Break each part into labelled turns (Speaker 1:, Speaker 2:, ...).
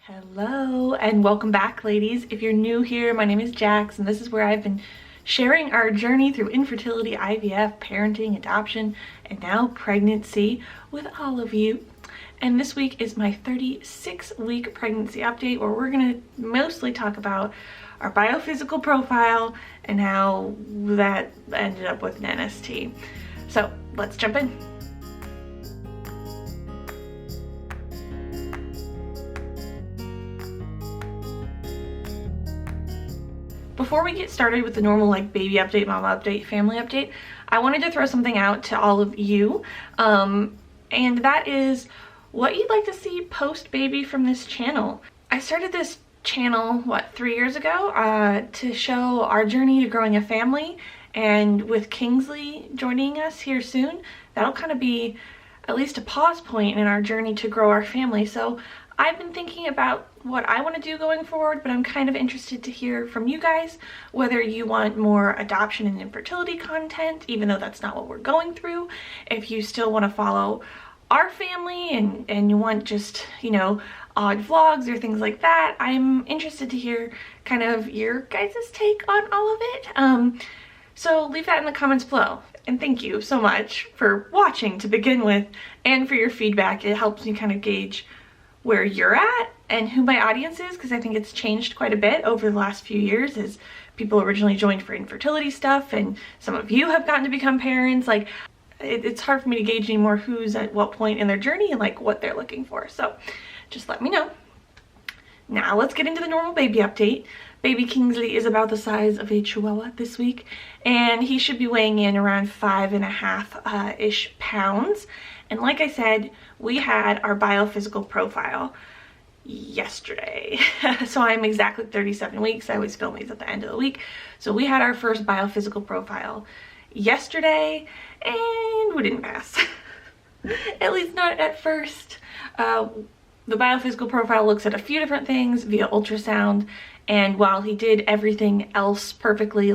Speaker 1: Hello and welcome back, ladies. If you're new here, my name is JAKS and this is where I've been sharing our journey through infertility, IVF, parenting, adoption, and now pregnancy with all of you. And this week is my 36-week pregnancy update, where we're going to mostly talk about our biophysical profile and how that ended up with an NST. So let's jump in. Before we get started with the normal baby update, mama update, family update, I wanted to throw something out to all of you, and that is what you'd like to see post-baby from this channel. I started this channel, 3 years ago, to show our journey to growing a family, and with Kingsley joining us here soon, that'll kind of be at least a pause point in our journey to grow our family. So I've been thinking about what I want to do going forward, but I'm kind of interested to hear from you guys whether you want more adoption and infertility content, even though that's not what we're going through. If you still want to follow our family and you want just, odd vlogs or things like that, I'm interested to hear kind of your guys' take on all of it. So leave that in the comments below. And thank you so much for watching to begin with and for your feedback. It helps me kind of gauge where you're at and who my audience is, because I think it's changed quite a bit over the last few years as people originally joined for infertility stuff, and some of you have gotten to become parents. It's hard for me to gauge anymore who's at what point in their journey and what they're looking for. So just let me know. Now let's get into the normal baby update. Baby Kingsley is about the size of a chihuahua this week, and he should be weighing in around 5.5-ish pounds. And like I said, we had our biophysical profile yesterday. So I'm exactly 37 weeks. I always film these at the end of the week. So we had our first biophysical profile yesterday, and we didn't pass. At least not at first. The biophysical profile looks at a few different things via ultrasound, and while he did everything else perfectly,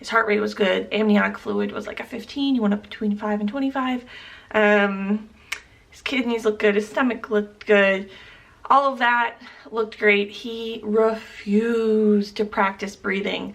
Speaker 1: his heart rate was good, amniotic fluid was a 15, he went up between 5 and 25. His kidneys looked good, his stomach looked good, all of that looked great. He refused to practice breathing,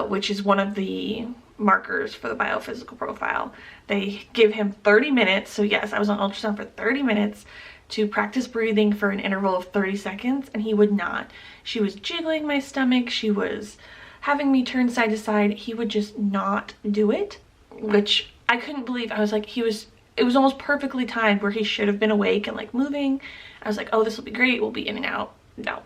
Speaker 1: which is one of the markers for the biophysical profile. They give him 30 minutes, so yes, I was on ultrasound for 30 minutes to practice breathing for an interval of 30 seconds, and he would not. She was jiggling my stomach, she was having me turn side to side, he would just not do it, which I couldn't believe. I was like, it was almost perfectly timed where he should have been awake and moving. I was like, oh, this will be great, we'll be in and out. No.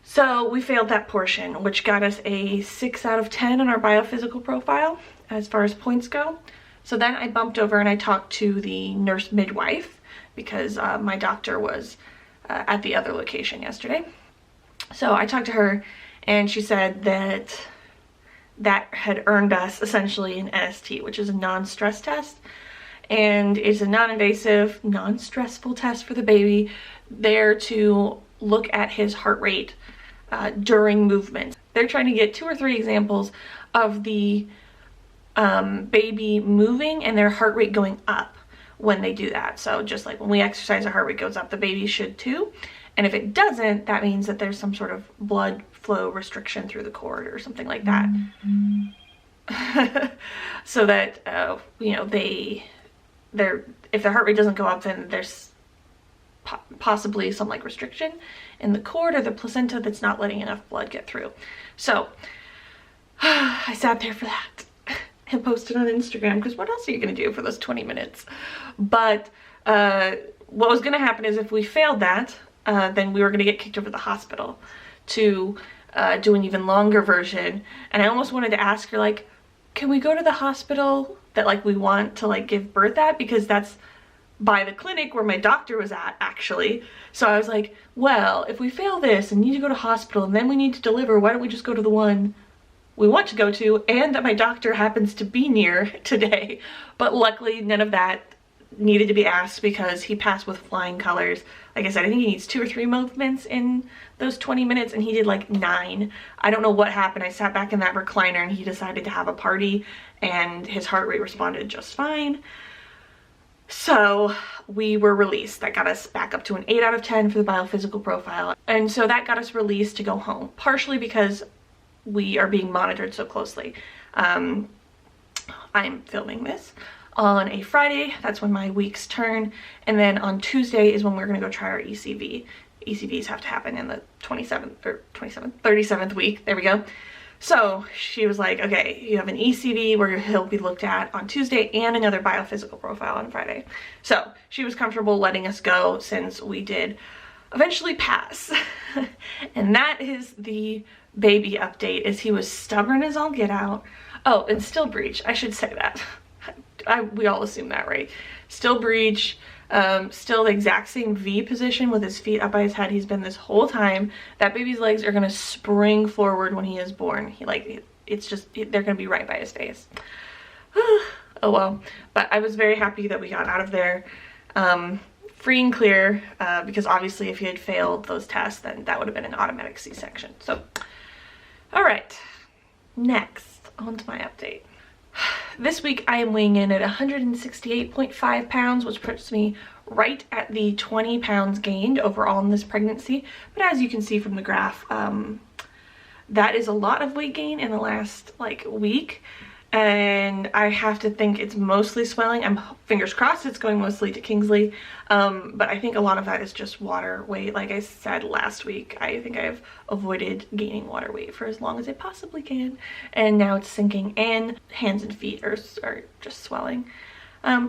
Speaker 1: So we failed that portion, which got us a 6 out of 10 on our biophysical profile as far as points go. So then I bumped over and I talked to the nurse midwife, because my doctor was at the other location yesterday. So I talked to her, and she said that had earned us essentially an NST, which is a non-stress test, and it's a non-invasive, non-stressful test for the baby, there to look at his heart rate during movement. They're trying to get 2 or 3 examples of the baby moving and their heart rate going up when they do that. So just like when we exercise, our heart rate goes up, the baby should too. And if it doesn't, that means that there's some sort of blood flow restriction through the cord or something like that. So that if their heart rate doesn't go up, then there's possibly some restriction in the cord or the placenta that's not letting enough blood get through. So I sat there for that and posted on Instagram, because what else are you going to do for those 20 minutes? But what was going to happen is, if we failed that, then we were going to get kicked over to the hospital to do an even longer version. And I almost wanted to ask her, can we go to the hospital that we want to give birth at? Because that's by the clinic where my doctor was at, actually. So I was like, well, if we fail this and need to go to hospital and then we need to deliver, why don't we just go to the one we want to go to and that my doctor happens to be near today? But luckily none of that needed to be asked, because he passed with flying colors. Like I said, I think he needs 2 or 3 movements in those 20 minutes, and he did 9. I don't know what happened. I sat back in that recliner and he decided to have a party, and his heart rate responded just fine. So we were released. That got us back up to an 8 out of 10 for the biophysical profile. And so that got us released to go home, partially because we are being monitored so closely. I'm filming this on a Friday. That's when my weeks turn. And then on Tuesday is when we're gonna go try our ECV. ECVs have to happen in the 37th week. There we go. So she was like, okay, you have an ECV where he'll be looked at on Tuesday and another biophysical profile on Friday. So she was comfortable letting us go since we did eventually pass. And that is the baby update, is he was stubborn as all get out. Oh, and still breech. I should say that. We all assume that, right? Still breech. Still the exact same V position with his feet up by his head. He's been this whole time. That baby's legs are gonna spring forward when he is born. They're gonna be right by his face. Oh well. But I was very happy that we got out of there free and clear, because obviously if he had failed those tests, then that would have been an automatic C-section. So, all right, next, on to my update. This week I am weighing in at 168.5 pounds, which puts me right at the 20 pounds gained overall in this pregnancy. But as you can see from the graph, that is a lot of weight gain in the last week. And I have to think it's mostly swelling. I'm fingers crossed it's going mostly to Kingsley. But I think a lot of that is just water weight. Like I said last week, I think I've avoided gaining water weight for as long as I possibly can. And now it's sinking, and hands and feet are just swelling.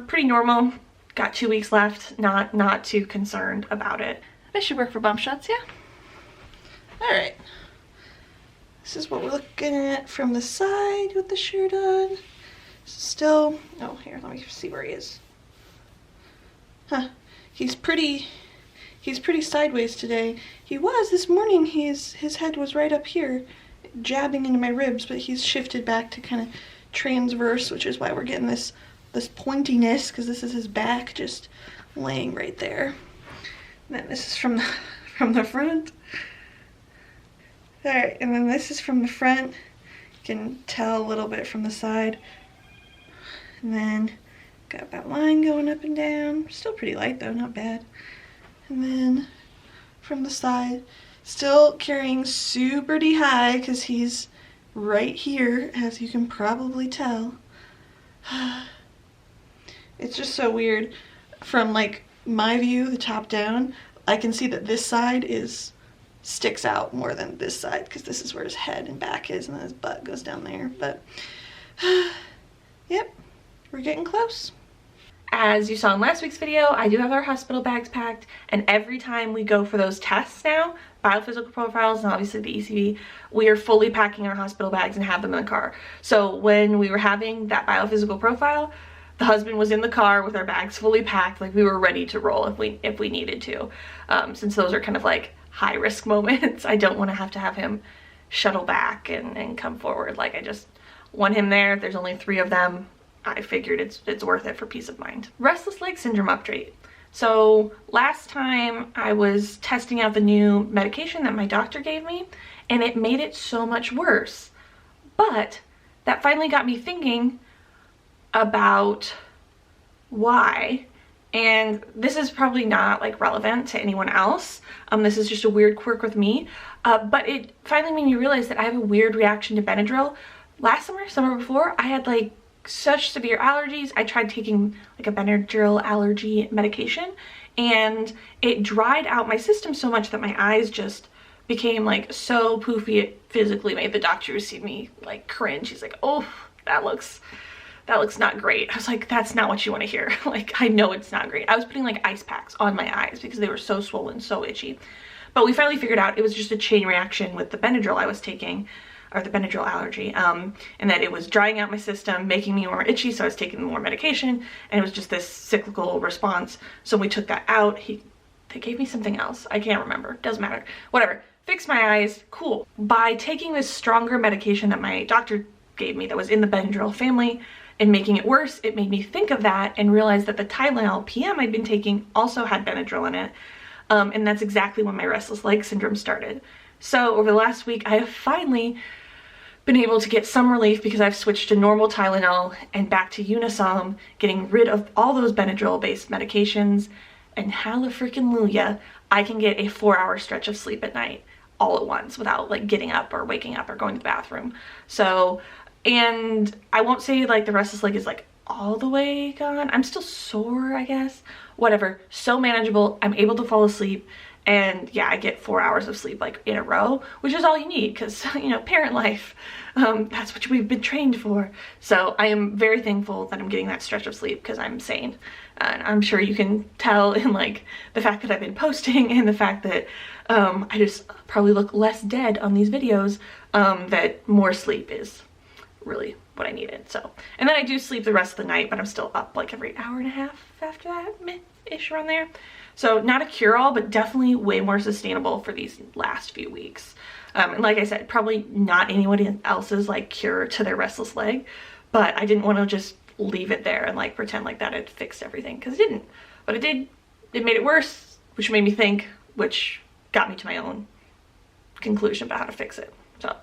Speaker 1: Pretty normal. Got 2 weeks left. Not too concerned about it. This should work for bump shots, yeah? All right. This is what we're looking at from the side with the shirt on. Still, oh, here, let me see where he is. Huh, he's pretty sideways today. He was this morning, his head was right up here, jabbing into my ribs, but he's shifted back to kind of transverse, which is why we're getting this pointiness, because this is his back just laying right there. And then this is from the front. Alright, and then this is from the front. You can tell a little bit from the side. And then got that line going up and down. Still pretty light though, not bad. And then from the side, still carrying super high because he's right here, as you can probably tell. It's just so weird. From my view, the top down, I can see that this side sticks out more than this side, because this is where his head and back is, and then his butt goes down there. But yep, we're getting close. As you saw in last week's video, I do have our hospital bags packed, and every time we go for those tests now, biophysical profiles and obviously the ECV, we are fully packing our hospital bags and have them in the car. So when we were having that biophysical profile, the husband was in the car with our bags fully packed, we were ready to roll if we needed to. Since those are kind of high risk moments, I don't want to have him shuttle back and come forward. I just want him there. If there's only 3 of them, I figured it's worth it for peace of mind. Restless leg syndrome update. So last time I was testing out the new medication that my doctor gave me, and it made it so much worse. But that finally got me thinking about why. And this is probably not relevant to anyone else. This is just a weird quirk with me. But it finally made me realize that I have a weird reaction to Benadryl. Last summer before, I had such severe allergies. I tried taking a Benadryl allergy medication, and it dried out my system so much that my eyes just became so poofy. It physically made the doctor who see me cringe. He's like, oh, that looks not great. I was like, that's not what you want to hear. I know it's not great. I was putting ice packs on my eyes because they were so swollen, so itchy. But we finally figured out it was just a chain reaction with the Benadryl I was taking, or the Benadryl allergy, and that it was drying out my system, making me more itchy, so I was taking more medication, and it was just this cyclical response. So we took that out. They gave me something else. I can't remember. Doesn't matter. Whatever. Fixed my eyes. Cool. By taking this stronger medication that my doctor gave me that was in the Benadryl family, and making it worse, it made me think of that and realize that the Tylenol PM I'd been taking also had Benadryl in it. And that's exactly when my restless leg syndrome started. So over the last week, I have finally been able to get some relief because I've switched to normal Tylenol and back to Unisom, getting rid of all those Benadryl-based medications, and hallelujah, I can get a 4-hour stretch of sleep at night all at once without like getting up or waking up or going to the bathroom. So, and I won't say like the restless leg is like all the way gone. I'm still sore, I guess. Whatever, so manageable. I'm able to fall asleep. And yeah, I get 4 hours of sleep like in a row, which is all you need because, you know, parent life, that's what we've been trained for. So I am very thankful that I'm getting that stretch of sleep because I'm sane. And I'm sure you can tell in like the fact that I've been posting and the fact that I just probably look less dead on these videos, that more sleep is really what I needed. So, and then I do sleep the rest of the night, but I'm still up like every hour and a half after that, meh-ish around there. So not a cure-all, but definitely way more sustainable for these last few weeks. And like I said, probably not anyone else's like cure to their restless leg, but I didn't want to just leave it there and like pretend like that had fixed everything, because it didn't. But it did. It made it worse, which made me think, which got me to my own conclusion about how to fix it. So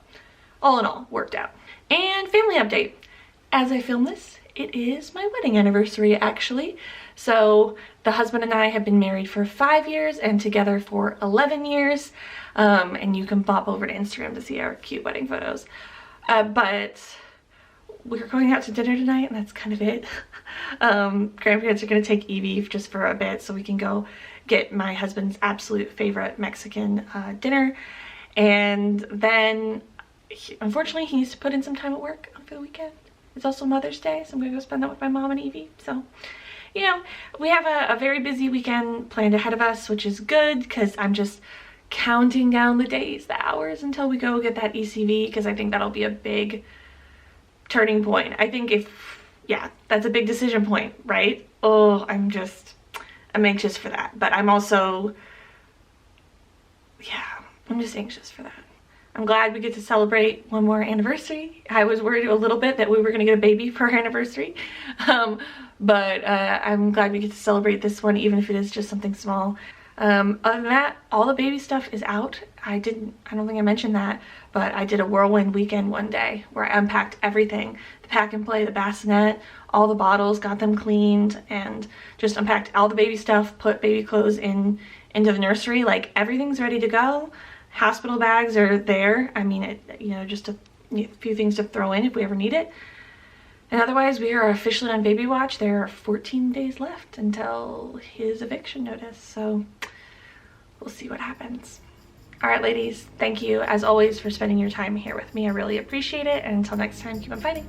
Speaker 1: all in all, worked out. And family update. As I film this, it is my wedding anniversary actually. So the husband and I have been married for 5 years and together for 11 years. And you can pop over to Instagram to see our cute wedding photos. But we're going out to dinner tonight and that's kind of it. Grandparents are gonna take Evie just for a bit so we can go get my husband's absolute favorite Mexican dinner. And then unfortunately he needs to put in some time at work for the weekend. It's also Mother's Day, so I'm gonna go spend that with my mom and Evie. So, you know, we have a very busy weekend planned ahead of us, which is good because I'm just counting down the days, the hours until we go get that ECV, because I think that'll be a big turning point. I think yeah, that's a big decision point, right? Oh, I'm anxious for that. But I'm also, yeah, I'm just anxious for that. I'm glad we get to celebrate one more anniversary. I was worried a little bit that we were gonna get a baby for our anniversary. But I'm glad we get to celebrate this one, even if it is just something small. Other than that, all the baby stuff is out. I don't think I mentioned that, but I did a whirlwind weekend one day where I unpacked everything. The pack and play, the bassinet, all the bottles, got them cleaned, and just unpacked all the baby stuff, put baby clothes into the nursery. Like, everything's ready to go. Hospital bags are there. I mean, you know, just a few things to throw in if we ever need it. And otherwise, we are officially on baby watch. There are 14 days left until his eviction notice, so we'll see what happens. All right, ladies, thank you as always for spending your time here with me. I really appreciate it. And until next time, keep on fighting.